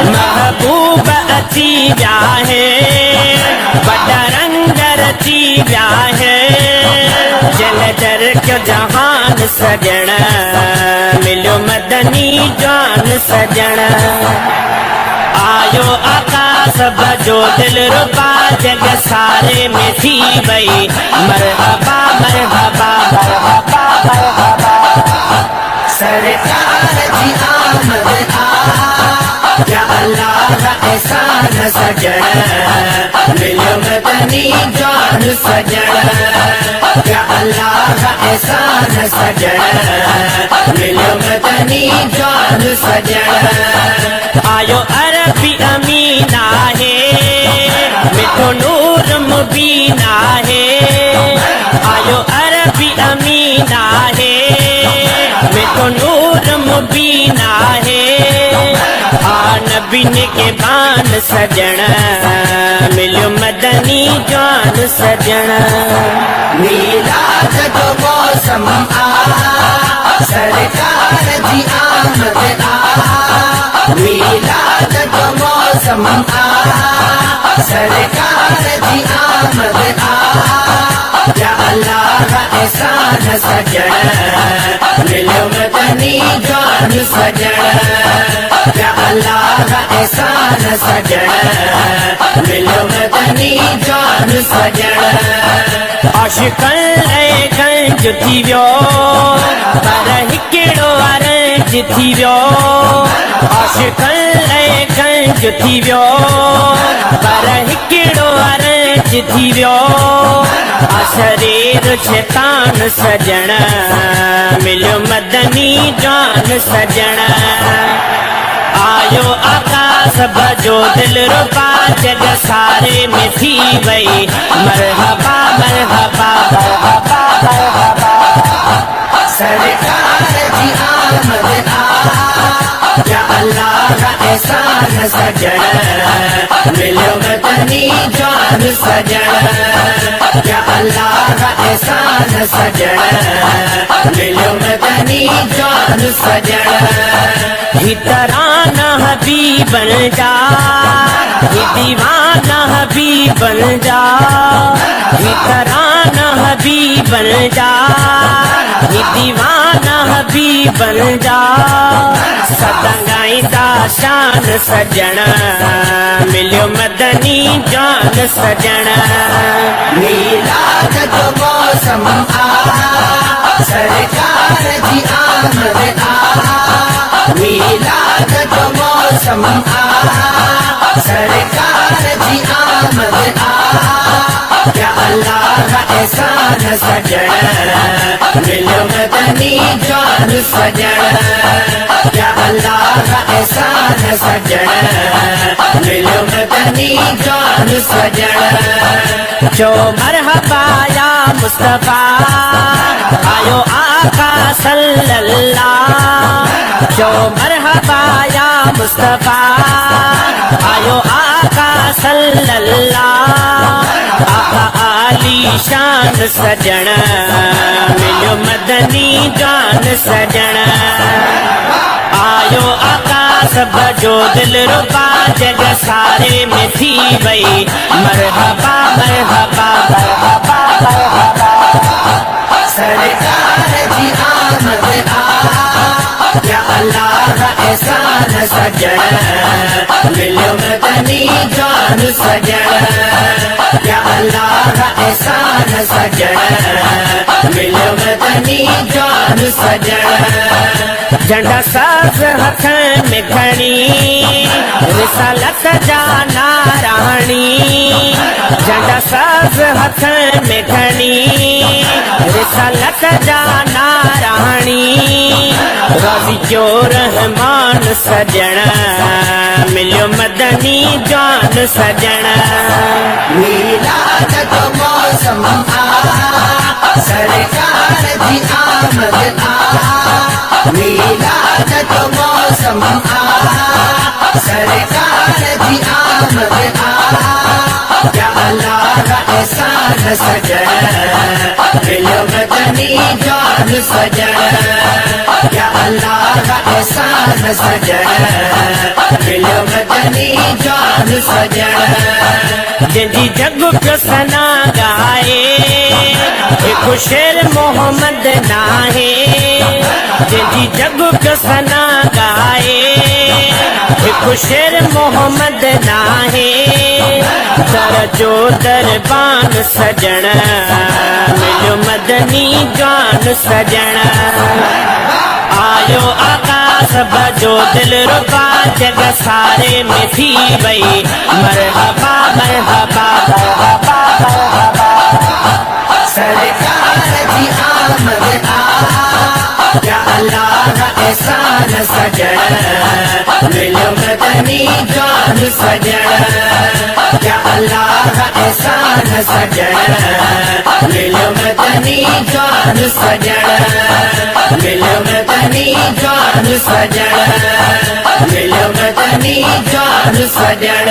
महबूब अची विया है वॾा रंग रची विया है जल जर क्यों जहान सजण मिलियो मदनी जान सजण आयो आका सब जो दिल रुबा जग सारे में थी वई मरहबा मरहबा मरहबा मरहबा सरकार जी आमद या अल्लाह एहसान सजण मिलियो मदनी जान सजण या अल्लाह एहसान सजण मिलियो मदनी जान सजण आयो अरबी अमीना है मिठो नूर मुबीना है आयो अरबी अमीना है मिठो नूर मुबीना है नबीन के बान सजण मिलियो मदनी जान सजण मीलाद जो मौसम सरकार जी आमद मीलाद जो मौसम सरकार जी आमद या अल्लाह एहसान सजण मिलियो मदनी जान सजण या अल्लाह एहसान सजण मिलियो मदनी जान सजण आशिकन गंज थी वियो पर हिकिड़ो अरंज थी वियो आशिकन गंज थी वियो पर हिकिड़ो अरंज थी वियो शरीर शैतान सजण मिलियो मदनी जान सजण आयो आका सब जो दिल रुबा जग सारे में थी वई मरहबा मरहबा मरहबा मरहबा सरकार जी आमद या अल्लाह एहसान सजण मिलियो मदनी जान सजण या अल्लाह एहसान सजण मिलियो मदनी जान सजण ही तराना हबीब बन जा ही दीवाना हबीब बन जा ही तराना हबीब बन जा ही दीवाना हबीब बन जा सदा गाईंदा शान सजण मिलियो मदनी जान सजण मीलाद जो मौसम सरकार जी आमद मीलाद जो मौसम सरकार जी आमद या अल्लाह एहसान सजण मिलियो मदनी जान सजण या अल्लाह एहसान सजण मिलियो मदनी जान सजण जो मरहबा या मुस्तफा आयो आका सल्लल्लाह जो मरहबा या मुस्तफा आयो आका सल्लल्लाह आका आली शान सजण मिलियो मदनी जान सजण आयो आका सब जो दिल रुबा जग सारे में थी वई मरहबा मरहबा मरहबा मरहबा सरकार जी आमद या अल्लाह एहसान सजण मिलियो मदनी जान सजण या अल्लाह एहसान सजण मिलियो मदनी जान सजण झंडा साज हथ में खणी रिसालत जा नाराणी झंडा साज हथ में खणी रिसालत जा नाराणी राज़ी जो रहमान सजण मिलियो मदनी जान सजण मीलाद जो मौसम सरकार जी आमद मीलाद जो मौसम सरकार जी आमद या अल्लाह का एहसान सजन मिलो मदनी जान सजन या अल्लाह का एहसान सजन मिलो मदनी जान सजन जंहिंजी जग पियो सना गाए एक शेर मोहम्मद नाहे जंहिंजी जग पियो सना गाए एक शेर मोहम्मद नाहे दर जो दरबान सजण मिलो मदनी जान सजण आयो आकाश बजो दिल रुबा जग सारे में थी वई मरहबा मरहबा मरहबा मरहबा सरकार की आमद आ या अल्लाह का एहसान सजन मिलो मदनी जान सजन या अल्लाह का एहसान सजन मिलो मदनी जान सजन मिलो मदनी जान सजन मिलो मदनी जान सजन